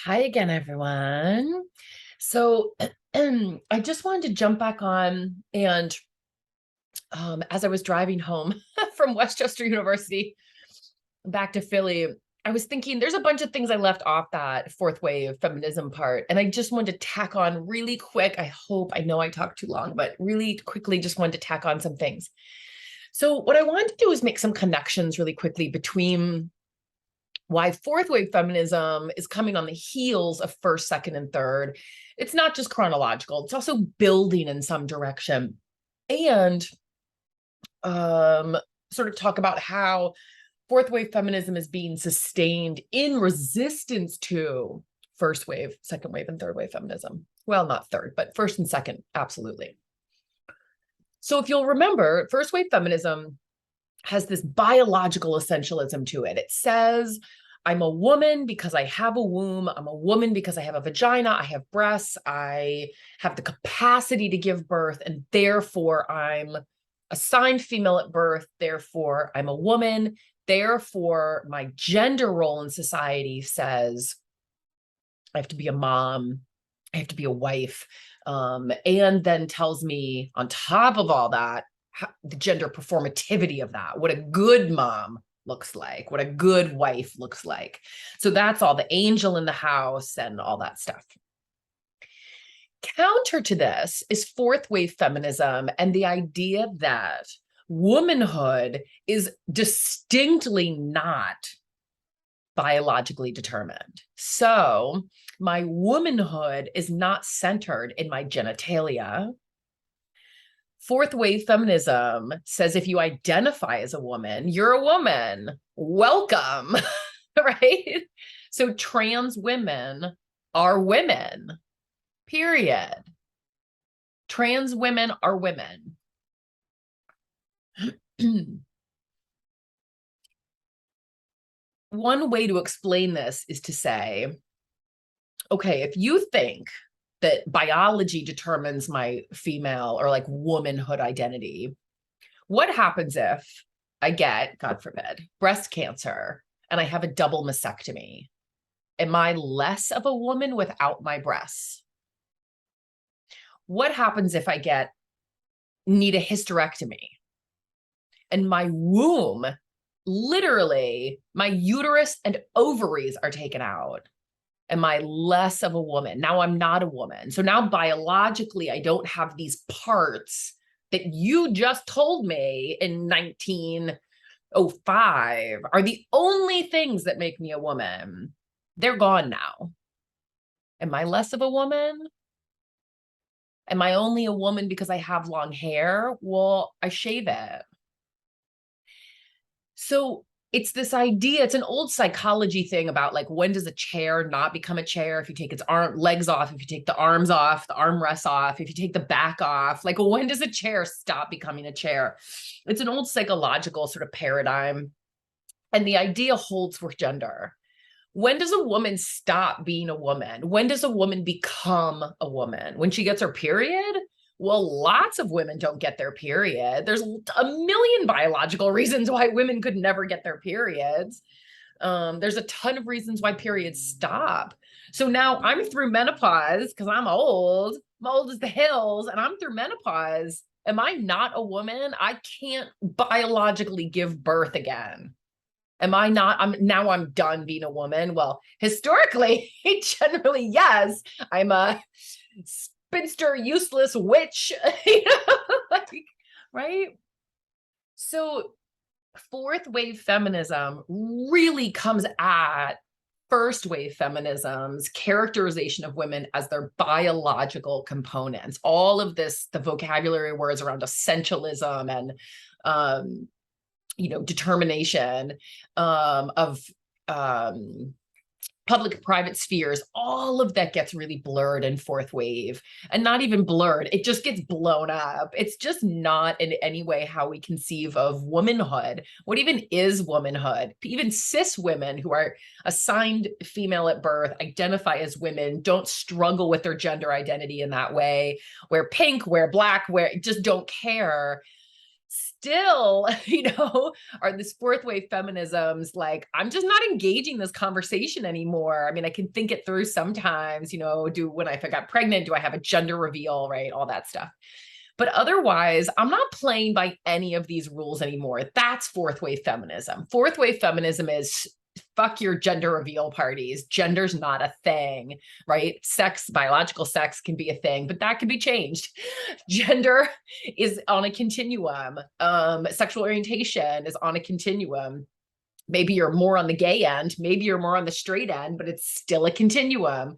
Hi again, everyone. So I just wanted to jump back on and as I was driving home from Westchester University back to Philly, I was thinking there's a bunch of things I left off that fourth wave feminism part. And I just wanted to tack on really quick. I know I talked too long, but really quickly just wanted to tack on some things. So what I wanted to do is make some connections really quickly between why fourth wave feminism is coming on the heels of first, second, and third. It's not just chronological, it's also building in some direction. And um, sort of talk about how fourth wave feminism is being sustained in resistance to first wave, second wave, and third wave feminism. Well, not third, but first and second, absolutely. So if you'll remember, first wave feminism has this biological essentialism to it. It says, I'm a woman because I have a womb. I'm a woman because I have a vagina. I have breasts. I have the capacity to give birth. And therefore, I'm assigned female at birth. Therefore, I'm a woman. Therefore, my gender role in society says I have to be a mom. I have to be a wife. And then tells me on top of all that, the gender performativity of that, what a good mom looks like, what a good wife looks like. So that's all the angel in the house and all that stuff. Counter to this is fourth wave feminism and the idea that womanhood is distinctly not biologically determined. So my womanhood is not centered in my genitalia. Fourth wave feminism says if you identify as a woman, you're a woman. Welcome, right? So trans women are women, period. Trans women are women. One way to explain this is to say, okay, if you think that biology determines my female or like womanhood identity, what happens if I get, God forbid, breast cancer and I have a double mastectomy? Am I less of a woman without my breasts? What happens if I need a hysterectomy and my womb, literally my uterus and ovaries are taken out? Am I less of a woman? Now I'm not a woman. So now biologically, I don't have these parts that you just told me in 1905 are the only things that make me a woman. They're gone now. Am I less of a woman? Am I only a woman because I have long hair? Well, I shave it. So it's this idea, it's an old psychology thing about like, when does a chair not become a chair? If you take its legs off, if you take the arms off, the armrests off, if you take the back off, like when does a chair stop becoming a chair? It's an old psychological sort of paradigm. And the idea holds for gender. When does a woman stop being a woman? When does a woman become a woman? When she gets her period? Well, lots of women don't get their period. There's a million biological reasons why women could never get their periods. There's a ton of reasons why periods stop. So now I'm through menopause because I'm old. I'm old as the hills, and I'm through menopause. Am I not a woman? I can't biologically give birth again. Am I not? I'm done being a woman. Well, historically, generally, yes. I'm a spinster, useless witch, like, right? So fourth wave feminism really comes at first wave feminism's characterization of women as their biological components. All of this, the vocabulary words around essentialism and determination of public private spheres, all of that gets really blurred in fourth wave, and not even blurred, it just gets blown up. It's just not in any way how we conceive of womanhood. What even is womanhood? Even cis women who are assigned female at birth, identify as women, don't struggle with their gender identity in that way, wear pink, wear black, just don't care. still, are this fourth wave feminisms like, I'm just not engaging this conversation anymore. I mean, I can think it through sometimes, if I got pregnant, do I have a gender reveal, right? All that stuff. But otherwise, I'm not playing by any of these rules anymore. That's fourth wave feminism. Fourth wave feminism is fuck your gender reveal parties. Gender's not a thing, right? Sex, biological sex can be a thing, but that can be changed. Gender is on a continuum. Sexual orientation is on a continuum. Maybe you're more on the gay end, maybe you're more on the straight end, but it's still a continuum.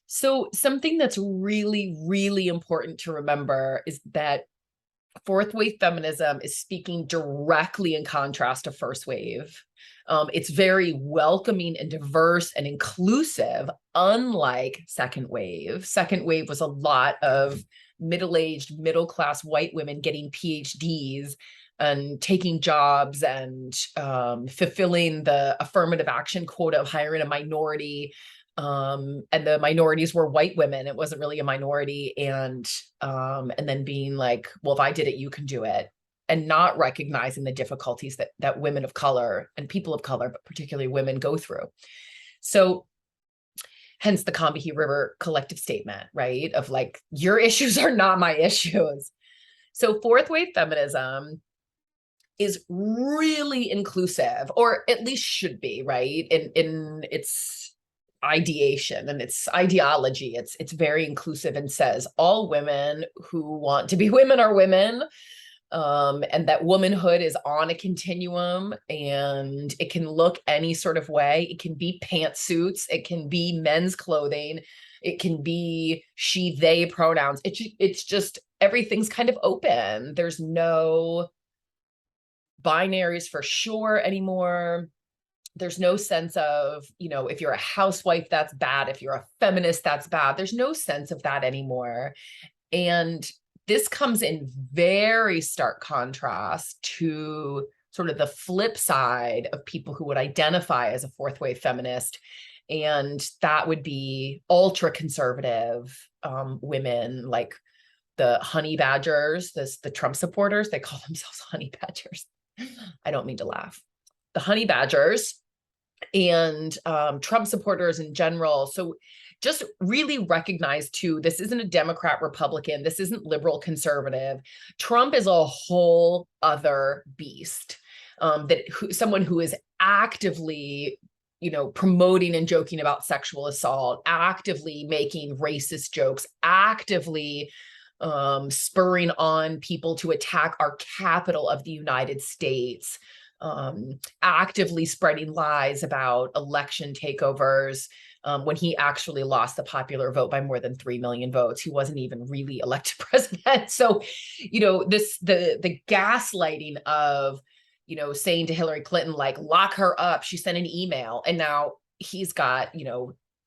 So something that's really, really important to remember is that fourth wave feminism is speaking directly in contrast to first wave. It's very welcoming and diverse and inclusive, unlike second wave. Second wave was a lot of middle-aged, middle-class white women getting PhDs and taking jobs and fulfilling the affirmative action quota of hiring a minority. And the minorities were white women. It wasn't really a minority. And then being like, well, if I did it, you can do it. And not recognizing the difficulties that women of color and people of color, but particularly women, go through. So hence the Combahee River collective statement, right? Of like, your issues are not my issues. So fourth wave feminism is really inclusive, or at least should be, right? In its ideation and its ideology, it's very inclusive and says all women who want to be women are women. And that womanhood is on a continuum, and it can look any sort of way. It can be pantsuits, it can be men's clothing, it can be she, they pronouns. It's just everything's kind of open. There's no binaries for sure anymore. There's no sense of, if you're a housewife, that's bad. If you're a feminist, that's bad. There's no sense of that anymore. And this comes in very stark contrast to sort of the flip side of people who would identify as a fourth wave feminist. And that would be ultra conservative women, like the honey badgers, the Trump supporters. They call themselves honey badgers. I don't mean to laugh. The honey badgers and Trump supporters in general. So just really recognize too, this isn't a Democrat Republican. This isn't liberal conservative. Trump is a whole other beast. Someone who is actively, promoting and joking about sexual assault, actively making racist jokes, actively spurring on people to attack our capital of the United States, actively spreading lies about election takeovers. When he actually lost the popular vote by more than 3 million votes, he wasn't even really elected president. So, the gaslighting of, saying to Hillary Clinton, like, lock her up. She sent an email, and now he's got,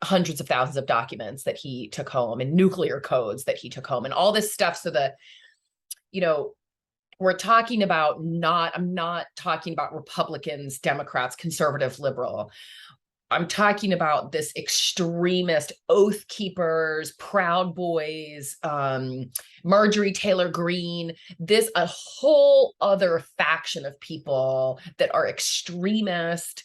hundreds of thousands of documents that he took home and nuclear codes that he took home and all this stuff. So that, we're talking about I'm not talking about Republicans, Democrats, conservative, liberal. I'm talking about this extremist Oath Keepers, Proud Boys, Marjorie Taylor Greene, a whole other faction of people that are extremist,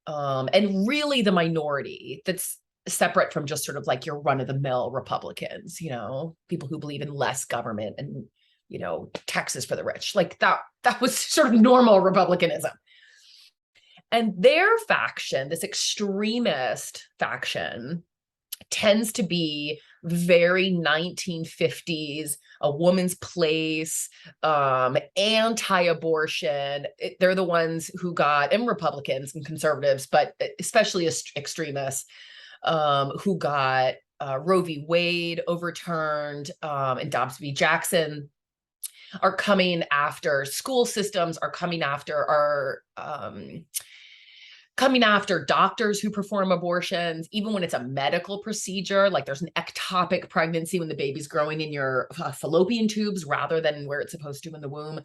and really the minority that's separate from just sort of like your run-of-the-mill Republicans, people who believe in less government and, taxes for the rich. Like that was sort of normal Republicanism. And their faction, this extremist faction, tends to be very 1950s, a woman's place, anti-abortion. They're the ones who got, and Republicans and conservatives, but especially extremists, who got Roe v. Wade overturned, and Dobbs v. Jackson, are coming after school systems, are coming after our coming after doctors who perform abortions, even when it's a medical procedure, like there's an ectopic pregnancy when the baby's growing in your fallopian tubes rather than where it's supposed to in the womb.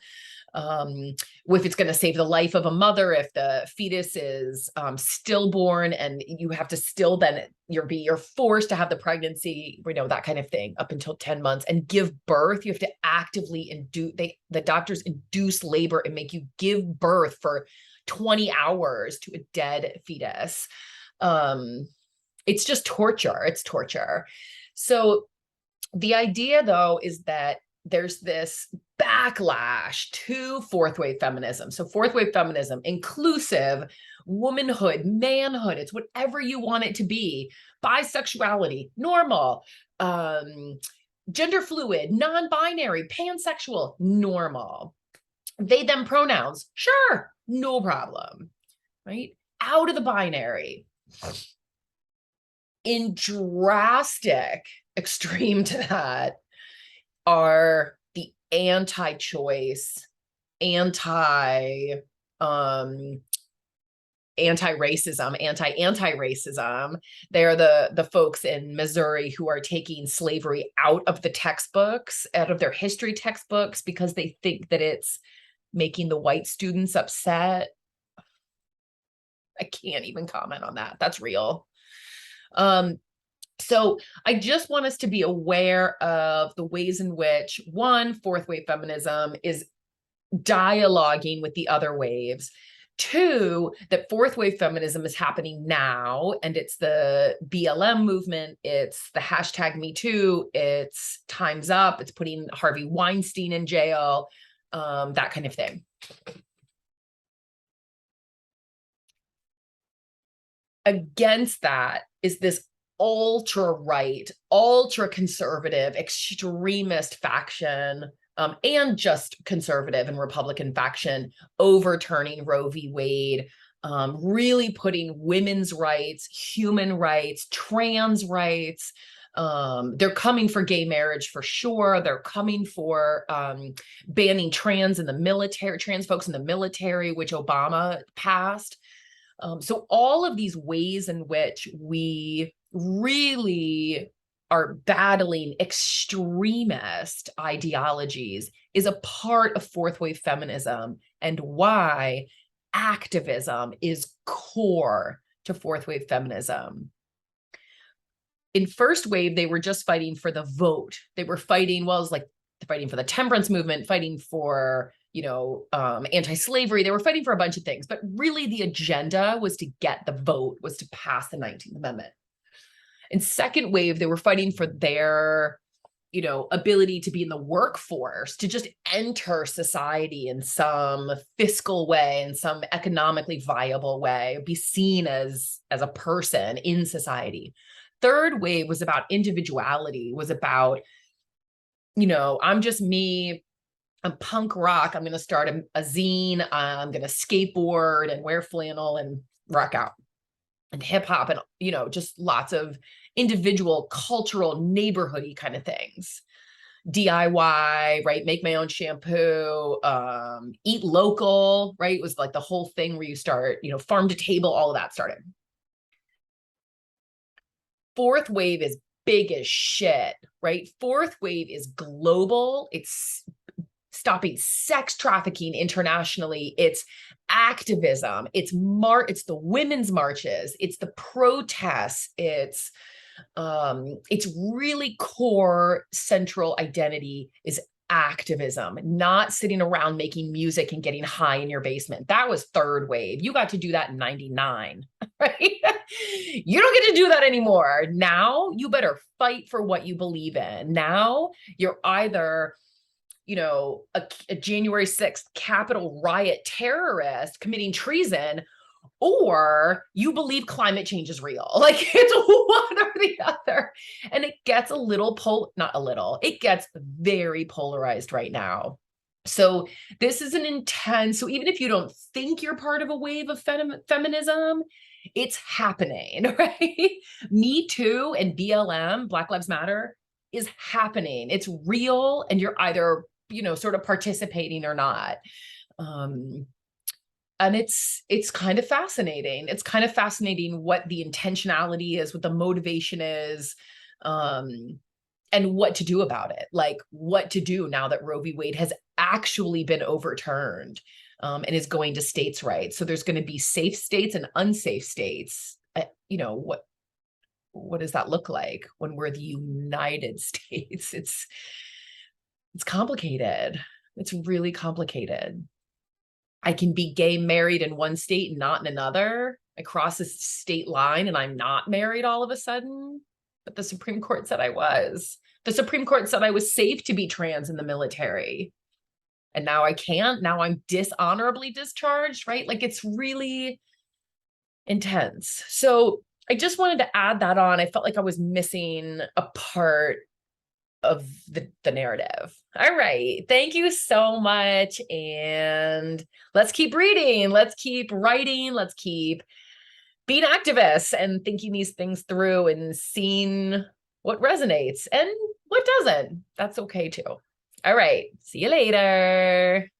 If it's going to save the life of a mother, if the fetus is stillborn and you have to still then you're forced to have the pregnancy, that kind of thing up until 10 months and give birth. You have to actively the doctors induce labor and make you give birth for 20 hours to a dead fetus. It's just torture. It's torture. So the idea, though, is that there's this backlash to fourth wave feminism. So fourth wave feminism, inclusive, womanhood, manhood, it's whatever you want it to be. Bisexuality, normal, gender fluid, non-binary, pansexual, normal. They, them pronouns, sure, no problem, right? Out of the binary. In drastic extreme to that are the anti-choice, anti-racism, anti-racism. They're the folks in Missouri who are taking slavery out of the textbooks, out of their history textbooks, because they think that it's making the white students upset. I can't even comment on that. That's real. So I just want us to be aware of the ways in which, one, fourth wave feminism is dialoguing with the other waves. Two, that fourth wave feminism is happening now, and it's the BLM movement, it's the hashtag Me Too, it's Time's Up, it's putting Harvey Weinstein in jail, that kind of thing. Against that is this ultra-right, ultra-conservative, extremist faction, and just conservative and Republican faction overturning Roe v. Wade, really putting women's rights, human rights, trans rights. They're coming for gay marriage for sure. They're coming for banning trans folks in the military, which Obama passed. So all of these ways in which we really are battling extremist ideologies is a part of fourth wave feminism, and why activism is core to fourth wave feminism. In first wave, they were just fighting for the vote. They were fighting, well, it was like fighting for the temperance movement, fighting for anti-slavery. They were fighting for a bunch of things, but really the agenda was to get the vote, was to pass the 19th Amendment. In second wave, they were fighting for their, ability to be in the workforce, to just enter society in some fiscal way, in some economically viable way, be seen as a person in society. Third wave was about individuality, was about, I'm just me, I'm punk rock, I'm going to start a zine, I'm going to skateboard and wear flannel and rock out. And hip hop and, just lots of individual, cultural, neighborhoody kind of things. DIY, right? Make my own shampoo, eat local, right? It was like the whole thing where you start, farm to table, all of that started. Fourth wave is big as shit, right? Fourth wave is global. It's stopping sex trafficking internationally. It's activism. It's the women's marches. It's the protests. It's really core central identity is activism, not sitting around making music and getting high in your basement. That was third wave. You got to do that in 99, right? You don't get to do that anymore. Now you better fight for what you believe in. Now you're either a January 6th Capitol riot terrorist committing treason, or you believe climate change is real. Like, it's one or the other. And it gets it gets very polarized right now. So this is so even if you don't think you're part of a wave of feminism, it's happening, right? Me Too and BLM, Black Lives Matter, is happening. It's real, and you're either, sort of participating or not. And it's kind of fascinating. It's kind of fascinating what the intentionality is, what the motivation is, and what to do about it. Like what to do now that Roe v. Wade has actually been overturned, and is going to states' rights. So there's going to be safe states and unsafe states. What does that look like when we're the United States? It's complicated. It's really complicated. I can be gay married in one state and not in another. I cross a state line and I'm not married all of a sudden. But the Supreme Court said I was. The Supreme Court said I was safe to be trans in the military. And now I can't. Now I'm dishonorably discharged, right? Like it's really intense. So I just wanted to add that on. I felt like I was missing a part of the narrative. All right. Thank you so much. And let's keep reading. Let's keep writing. Let's keep being activists and thinking these things through and seeing what resonates and what doesn't. That's okay too. All right. See you later.